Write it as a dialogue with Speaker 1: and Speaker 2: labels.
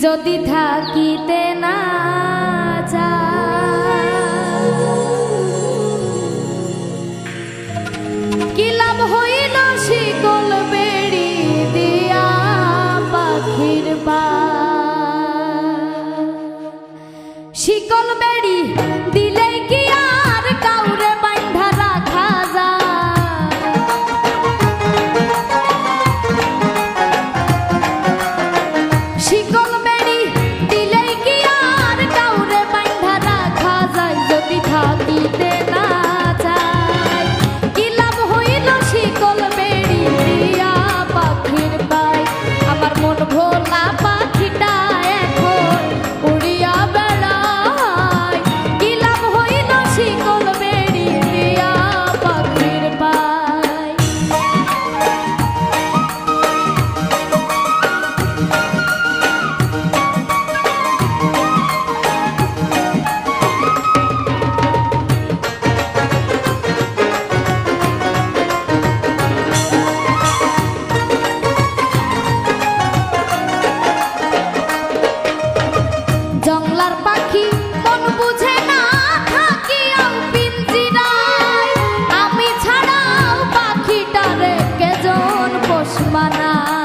Speaker 1: যদি থাকিতে না যায় কি লাভ হইল শিকল বেড়ি দিয়া পাখির পা শিকল বেড়ি দিলে কি আর কাউরে বাঁধা রাখা যায় শিকল বেড়ি দিলে কি আর কাউরে বাঁধা রাখা যায় যদি থাকিতে না যায় কি লাভ হইল শিকল বেড়ি দিয়া পাখির পায় আমার মন ভোলা পাখিটা এখন উড়িয়া বেড়ায় কি লাভ হইল শিকল বেড়ি দিয়া পাখির পায় জংলার পাখি মন বুঝে না থাকিয়াও পিঞ্জিরায় আমি ছাড়াও পাখিটারে কেজন পোষ মানায়